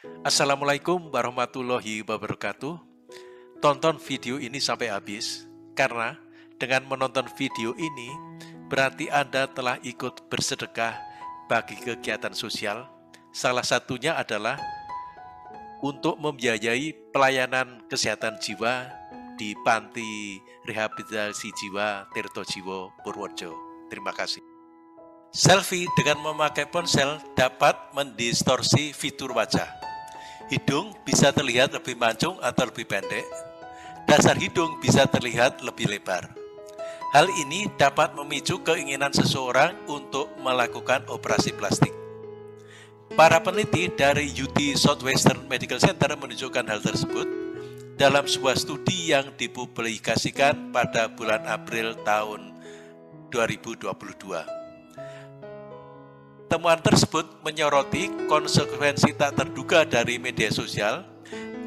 Assalamualaikum warahmatullahi wabarakatuh. Tonton video ini sampai habis, karena dengan menonton video ini berarti Anda telah ikut bersedekah bagi kegiatan sosial. Salah satunya adalah untuk membiayai pelayanan kesehatan jiwa di Panti Rehabilitasi Jiwa Tirtojiwo, Purworejo. Terima kasih. Selfie dengan memakai ponsel dapat mendistorsi fitur wajah. Hidung bisa terlihat lebih mancung atau lebih pendek. Dasar hidung bisa terlihat lebih lebar. Hal ini dapat memicu keinginan seseorang untuk melakukan operasi plastik. Para peneliti dari UT Southwestern Medical Center menunjukkan hal tersebut dalam sebuah studi yang dipublikasikan pada bulan April tahun 2022. Temuan tersebut menyoroti konsekuensi tak terduga dari media sosial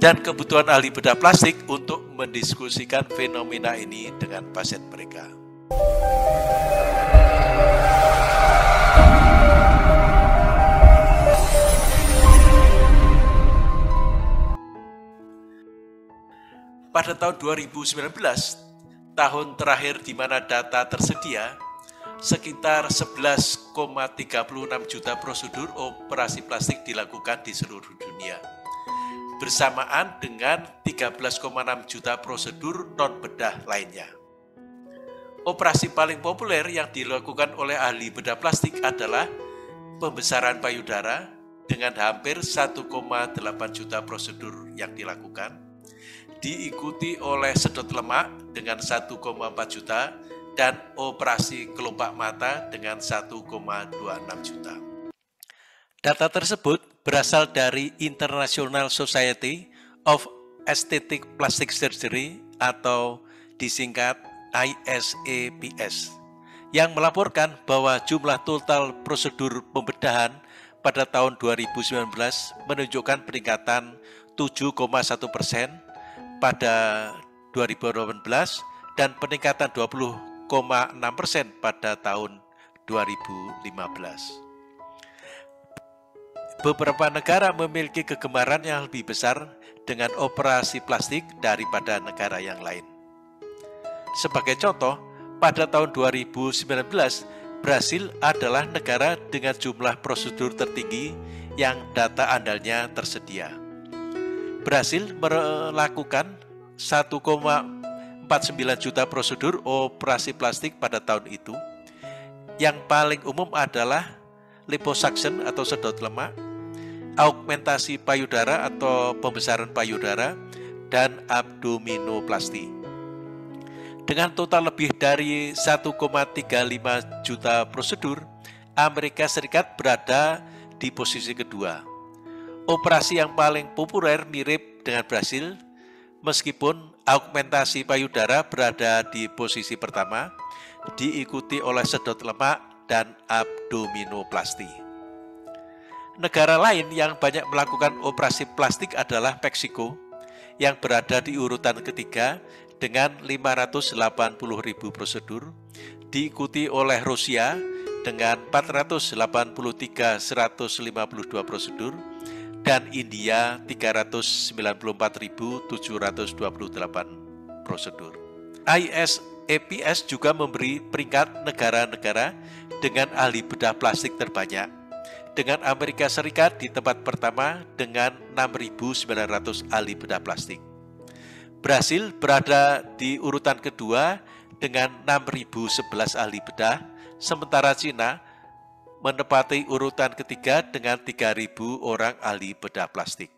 dan kebutuhan ahli bedah plastik untuk mendiskusikan fenomena ini dengan pasien mereka. Pada tahun 2019, tahun terakhir di mana data tersedia, sekitar 11,36 juta prosedur operasi plastik dilakukan di seluruh dunia, bersamaan dengan 13,6 juta prosedur non-bedah lainnya. Operasi paling populer yang dilakukan oleh ahli bedah plastik adalah pembesaran payudara dengan hampir 1,8 juta prosedur yang dilakukan, diikuti oleh sedot lemak dengan 1,4 juta, dan operasi kelopak mata dengan 1,26 juta. Data tersebut berasal dari International Society of Aesthetic Plastic Surgery atau disingkat ISAPS, yang melaporkan bahwa jumlah total prosedur pembedahan pada tahun 2019 menunjukkan peningkatan 7,1% pada 2018 dan peningkatan 20,6% pada tahun 2015. Beberapa negara memiliki kegemaran yang lebih besar dengan operasi plastik daripada negara yang lain. Sebagai contoh, pada tahun 2019, Brasil adalah negara dengan jumlah prosedur tertinggi yang data andalnya tersedia. Brasil melakukan 1,49 juta prosedur operasi plastik pada tahun itu. Yang paling umum adalah liposuction atau sedot lemak, augmentasi payudara atau pembesaran payudara, dan abdominoplasti. Dengan total lebih dari 1,35 juta prosedur, Amerika Serikat berada di posisi kedua. Operasi yang paling populer mirip dengan Brasil, meskipun augmentasi payudara berada di posisi pertama, diikuti oleh sedot lemak dan abdominoplasti. Negara lain yang banyak melakukan operasi plastik adalah Meksiko, yang berada di urutan ketiga dengan 580.000 prosedur, diikuti oleh Rusia dengan 483.152 prosedur, dan India 394.728 prosedur. ISAPS juga memberi peringkat negara-negara dengan ahli bedah plastik terbanyak, dengan Amerika Serikat di tempat pertama dengan 6.900 ahli bedah plastik. Brasil berada di urutan kedua dengan 6.011 ahli bedah, sementara Cina menempati urutan ketiga dengan 3.000 orang ahli bedah plastik.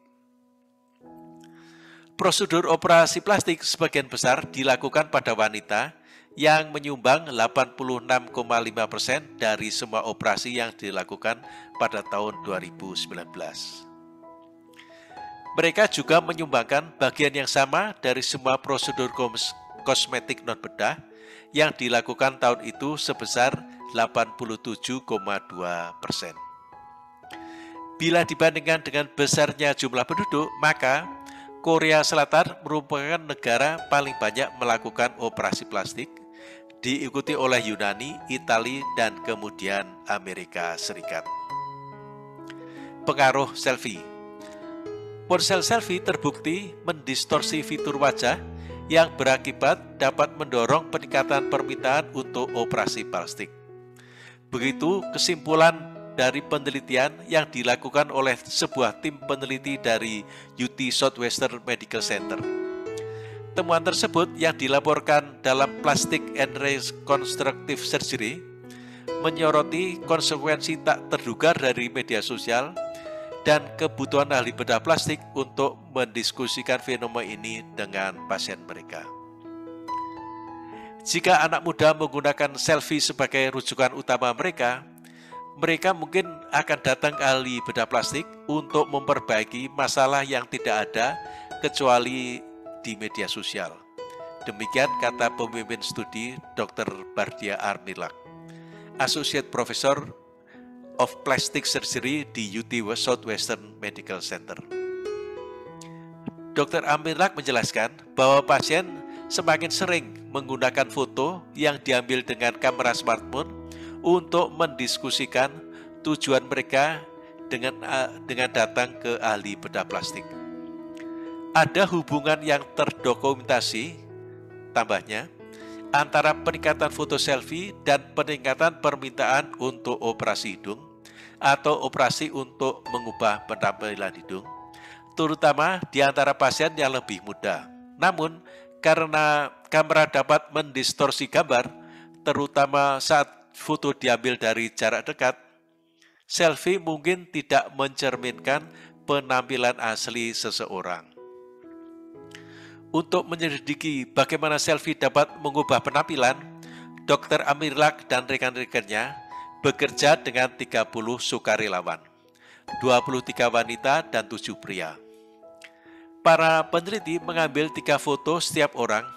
Prosedur operasi plastik sebagian besar dilakukan pada wanita yang menyumbang 86,5% dari semua operasi yang dilakukan pada tahun 2019. Mereka juga menyumbangkan bagian yang sama dari semua prosedur kosmetik non-bedah yang dilakukan tahun itu sebesar 87,2%. Bila dibandingkan dengan besarnya jumlah penduduk, maka Korea Selatan merupakan negara paling banyak melakukan operasi plastik, diikuti oleh Yunani, Italia, dan kemudian Amerika Serikat. Pengaruh selfie. Ponsel selfie terbukti mendistorsi fitur wajah yang berakibat dapat mendorong peningkatan permintaan untuk operasi plastik. Begitu kesimpulan dari penelitian yang dilakukan oleh sebuah tim peneliti dari UT Southwestern Medical Center. Temuan tersebut yang dilaporkan dalam Plastic and Reconstructive Surgery menyoroti konsekuensi tak terduga dari media sosial dan kebutuhan ahli bedah plastik untuk mendiskusikan fenomena ini dengan pasien mereka. Jika anak muda menggunakan selfie sebagai rujukan utama mereka mungkin akan datang ke ahli bedah plastik untuk memperbaiki masalah yang tidak ada kecuali di media sosial. Demikian kata pemimpin studi Dr. Bardia Armilak, Associate Professor of Plastic Surgery di UT Southwestern Medical Center. Dr. Armilak menjelaskan bahwa pasien semakin sering menggunakan foto yang diambil dengan kamera smartphone untuk mendiskusikan tujuan mereka dengan datang ke ahli bedah plastik. Ada hubungan yang terdokumentasi, tambahnya, antara peningkatan foto selfie dan peningkatan permintaan untuk operasi hidung atau operasi untuk mengubah penampilan hidung, terutama di antara pasien yang lebih muda. Namun, karena kamera dapat mendistorsi gambar, terutama saat foto diambil dari jarak dekat, selfie mungkin tidak mencerminkan penampilan asli seseorang. Untuk menyelidiki bagaimana selfie dapat mengubah penampilan, Dr. Armilak dan rekan-rekannya bekerja dengan 30 sukarelawan, 23 wanita dan 7 pria. Para peneliti mengambil 3 foto setiap orang,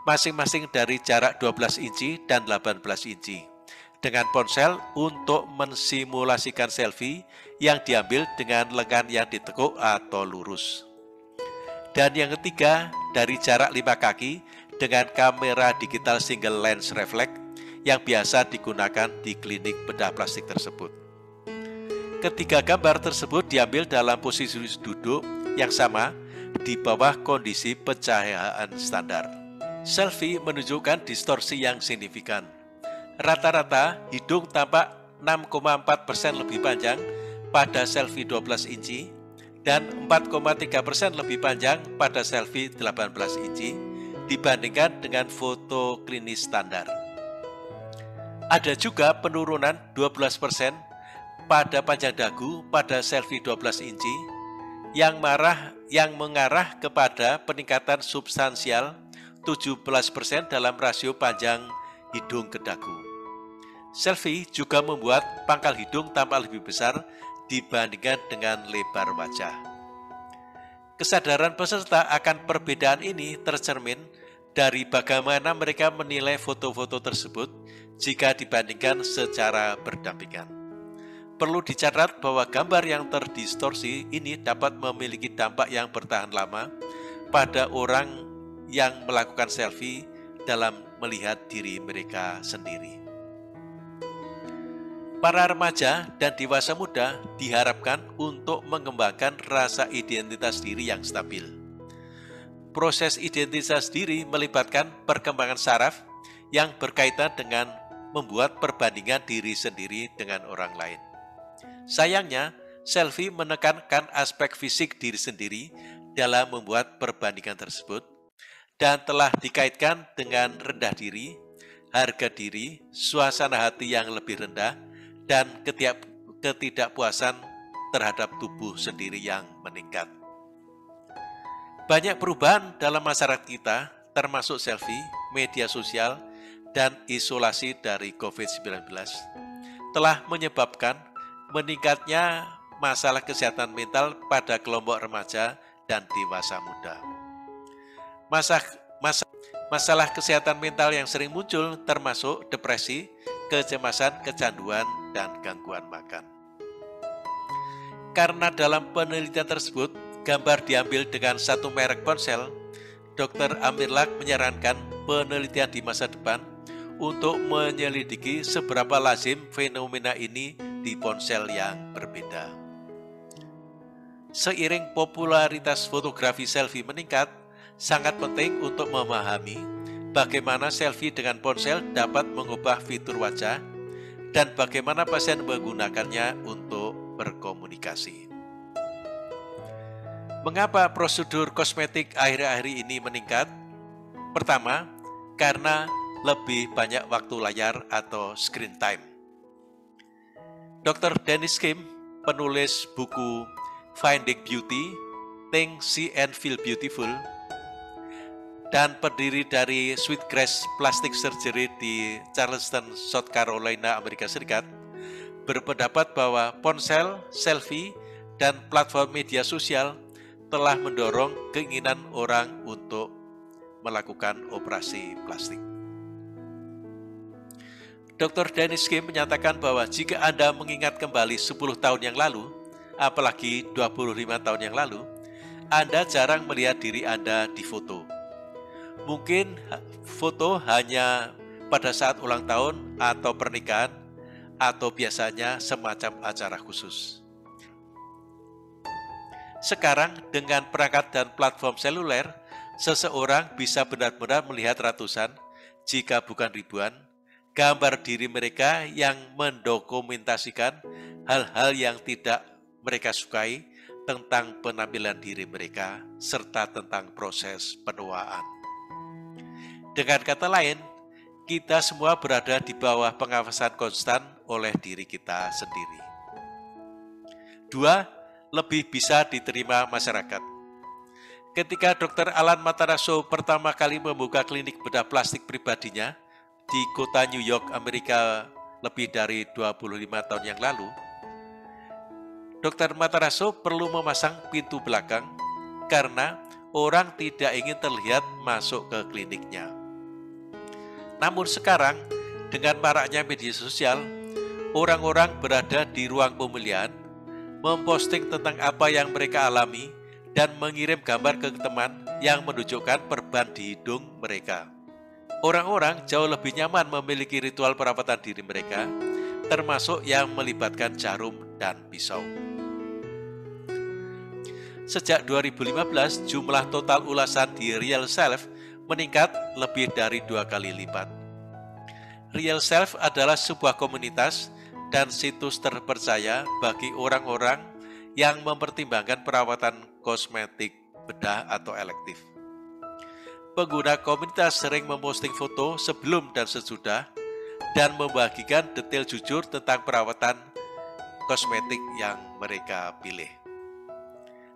masing-masing dari jarak 12 inci dan 18 inci, dengan ponsel untuk mensimulasikan selfie yang diambil dengan lengan yang ditekuk atau lurus. Dan yang ketiga, dari jarak 5 kaki dengan kamera digital single lens reflex yang biasa digunakan di klinik bedah plastik tersebut. Ketiga gambar tersebut diambil dalam posisi duduk yang sama di bawah kondisi pencahayaan standar. Selfie menunjukkan distorsi yang signifikan. Rata-rata hidung tampak 6,4% lebih panjang pada selfie 12 inci dan 4,3% lebih panjang pada selfie 18 inci dibandingkan dengan foto klinis standar. Ada juga penurunan 12% pada panjang dagu pada selfie 12 inci yang mengarah kepada peningkatan substansial 17% dalam rasio panjang hidung ke dagu. Selfie juga membuat pangkal hidung tampak lebih besar dibandingkan dengan lebar wajah. Kesadaran peserta akan perbedaan ini tercermin dari bagaimana mereka menilai foto-foto tersebut jika dibandingkan secara berdampingan. Perlu dicatat bahwa gambar yang terdistorsi ini dapat memiliki dampak yang bertahan lama pada orang yang melakukan selfie dalam melihat diri mereka sendiri. Para remaja dan dewasa muda diharapkan untuk mengembangkan rasa identitas diri yang stabil. Proses identitas diri melibatkan perkembangan saraf yang berkaitan dengan membuat perbandingan diri sendiri dengan orang lain. Sayangnya, selfie menekankan aspek fisik diri sendiri dalam membuat perbandingan tersebut dan telah dikaitkan dengan rendah diri, harga diri, suasana hati yang lebih rendah, dan ketidakpuasan terhadap tubuh sendiri yang meningkat. Banyak perubahan dalam masyarakat kita, termasuk selfie, media sosial, dan isolasi dari COVID-19, telah menyebabkan meningkatnya masalah kesehatan mental pada kelompok remaja dan dewasa muda. Masalah kesehatan mental yang sering muncul termasuk depresi, kecemasan, kecanduan, dan gangguan makan. Karena dalam penelitian tersebut, gambar diambil dengan satu merek ponsel, Dr. Armilak menyarankan penelitian di masa depan untuk menyelidiki seberapa lazim fenomena ini di ponsel yang berbeda. Seiring popularitas fotografi selfie meningkat, sangat penting untuk memahami bagaimana selfie dengan ponsel dapat mengubah fitur wajah dan bagaimana pasien menggunakannya untuk berkomunikasi. Mengapa prosedur kosmetik akhir-akhir ini meningkat? Pertama, karena lebih banyak waktu layar atau screen time. Dr. Dennis Kim, penulis buku Finding Beauty, Think, See and Feel Beautiful, dan pendiri dari Sweetgrass Plastic Surgery di Charleston, South Carolina, Amerika Serikat, berpendapat bahwa ponsel, selfie, dan platform media sosial telah mendorong keinginan orang untuk melakukan operasi plastik. Dr. Dennis Kim menyatakan bahwa jika Anda mengingat kembali 10 tahun yang lalu, apalagi 25 tahun yang lalu, Anda jarang melihat diri Anda di foto. Mungkin foto hanya pada saat ulang tahun atau pernikahan, atau biasanya semacam acara khusus. Sekarang dengan perangkat dan platform seluler, seseorang bisa benar-benar melihat ratusan, jika bukan ribuan, gambar diri mereka yang mendokumentasikan hal-hal yang tidak mereka sukai tentang penampilan diri mereka, serta tentang proses penuaan. Dengan kata lain, kita semua berada di bawah pengawasan konstan oleh diri kita sendiri. 2. Lebih bisa diterima masyarakat. Ketika Dr. Alan Matarazzo pertama kali membuka klinik bedah plastik pribadinya di kota New York, Amerika lebih dari 25 tahun yang lalu, Dr. Matarazzo perlu memasang pintu belakang karena orang tidak ingin terlihat masuk ke kliniknya. Namun sekarang, dengan maraknya media sosial, orang-orang berada di ruang pemilihan, memposting tentang apa yang mereka alami, dan mengirim gambar ke teman yang menunjukkan perban di hidung mereka. Orang-orang jauh lebih nyaman memiliki ritual perawatan diri mereka, termasuk yang melibatkan jarum dan pisau. Sejak 2015, jumlah total ulasan di Real Self meningkat lebih dari 2 kali lipat. Real Self adalah sebuah komunitas dan situs terpercaya bagi orang-orang yang mempertimbangkan perawatan kosmetik, bedah, atau elektif. Pengguna komunitas sering memposting foto sebelum dan sesudah dan membagikan detail jujur tentang perawatan kosmetik yang mereka pilih.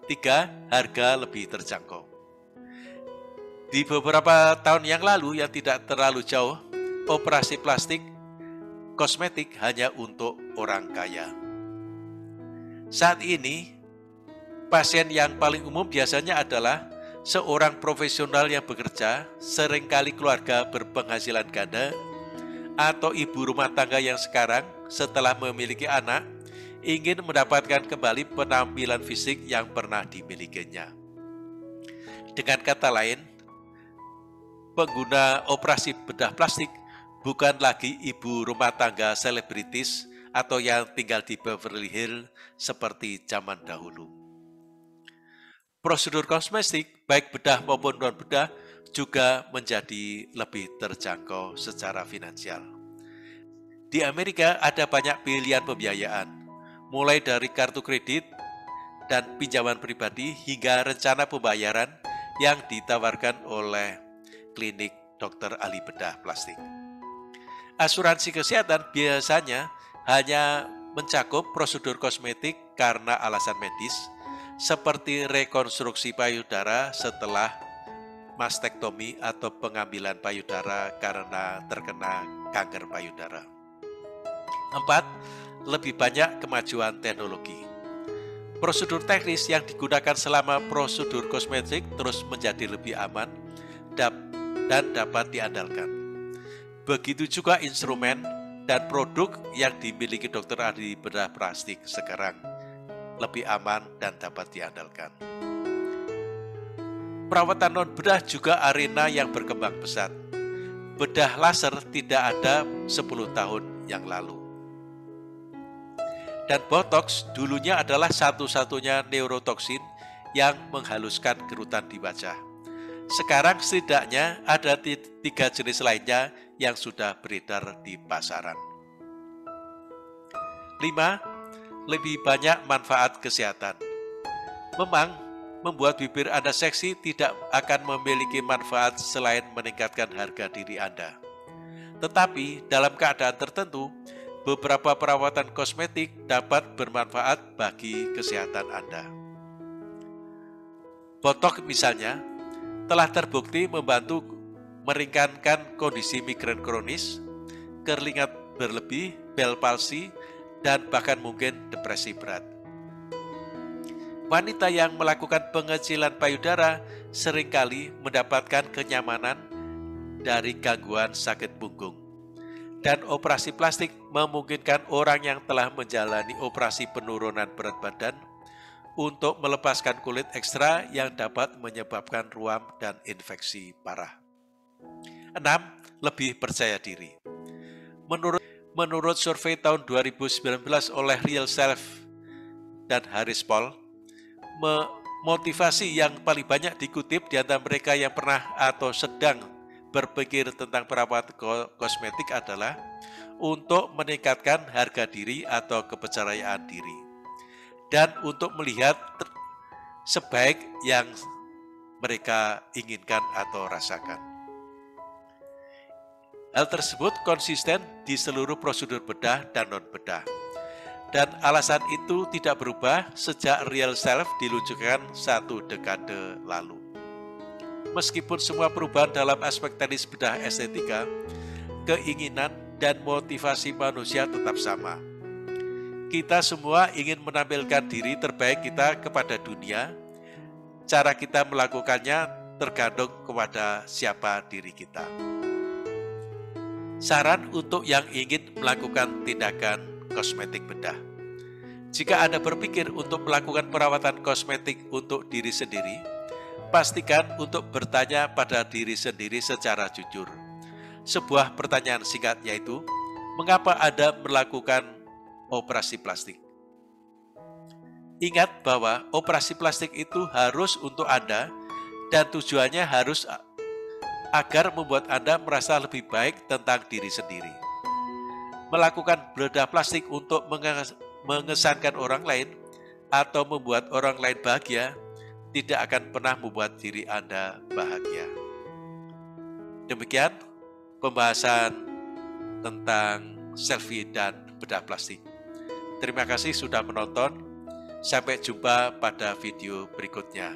3. Harga lebih terjangkau. Di beberapa tahun yang lalu yang tidak terlalu jauh, operasi plastik kosmetik hanya untuk orang kaya. Saat ini, pasien yang paling umum biasanya adalah seorang profesional yang bekerja, seringkali keluarga berpenghasilan ganda, atau ibu rumah tangga yang sekarang setelah memiliki anak, ingin mendapatkan kembali penampilan fisik yang pernah dimilikinya. Dengan kata lain, pengguna operasi bedah plastik bukan lagi ibu rumah tangga selebritis atau yang tinggal di Beverly Hills seperti zaman dahulu. Prosedur kosmetik, baik bedah maupun non-bedah, juga menjadi lebih terjangkau secara finansial. Di Amerika ada banyak pilihan pembiayaan, mulai dari kartu kredit dan pinjaman pribadi hingga rencana pembayaran yang ditawarkan oleh klinik dokter ahli bedah plastik. Asuransi kesehatan biasanya hanya mencakup prosedur kosmetik karena alasan medis, seperti rekonstruksi payudara setelah mastektomi atau pengambilan payudara karena terkena kanker payudara. 4. Lebih banyak kemajuan teknologi. Prosedur teknis yang digunakan selama prosedur kosmetik terus menjadi lebih aman dan dapat diandalkan. Begitu juga instrumen dan produk yang dimiliki dokter ahli bedah plastik sekarang lebih aman dan dapat diandalkan. Perawatan non-bedah juga arena yang berkembang pesat. Bedah laser tidak ada 10 tahun yang lalu. Dan botox dulunya adalah satu-satunya neurotoksin yang menghaluskan kerutan di wajah. Sekarang setidaknya ada 3 jenis lainnya yang sudah beredar di pasaran. 5. Lebih banyak manfaat kesehatan. Memang, membuat bibir Anda seksi tidak akan memiliki manfaat selain meningkatkan harga diri Anda. Tetapi, dalam keadaan tertentu, beberapa perawatan kosmetik dapat bermanfaat bagi kesehatan Anda. Botox misalnya, telah terbukti membantu meringankan kondisi migrain kronis, keringat berlebih, bel palsi, dan bahkan mungkin depresi berat. Wanita yang melakukan pengecilan payudara seringkali mendapatkan kenyamanan dari gangguan sakit punggung. Dan operasi plastik memungkinkan orang yang telah menjalani operasi penurunan berat badan untuk melepaskan kulit ekstra yang dapat menyebabkan ruam dan infeksi parah. 6. Lebih percaya diri. Menurut survei tahun 2019 oleh Real Self dan Harris Poll, motivasi yang paling banyak dikutip di antara mereka yang pernah atau sedang berpikir tentang perawatan kosmetik adalah untuk meningkatkan harga diri atau kepercayaan diri dan untuk melihat sebaik yang mereka inginkan atau rasakan. Hal tersebut konsisten di seluruh prosedur bedah dan non-bedah. Dan alasan itu tidak berubah sejak Real Self diluncurkan 1 dekade lalu. Meskipun semua perubahan dalam aspek teknis bedah estetika, keinginan dan motivasi manusia tetap sama. Kita semua ingin menampilkan diri terbaik kita kepada dunia. Cara kita melakukannya tergantung kepada siapa diri kita. Saran untuk yang ingin melakukan tindakan kosmetik bedah. Jika Anda berpikir untuk melakukan perawatan kosmetik untuk diri sendiri, pastikan untuk bertanya pada diri sendiri secara jujur. Sebuah pertanyaan singkat yaitu, mengapa Anda melakukan operasi plastik? Ingat bahwa operasi plastik itu harus untuk Anda dan tujuannya harus agar membuat Anda merasa lebih baik tentang diri sendiri. Melakukan bedah plastik untuk mengesankan orang lain atau membuat orang lain bahagia tidak akan pernah membuat diri Anda bahagia. Demikian pembahasan tentang selfie dan bedah plastik. Terima kasih sudah menonton. Sampai jumpa pada video berikutnya.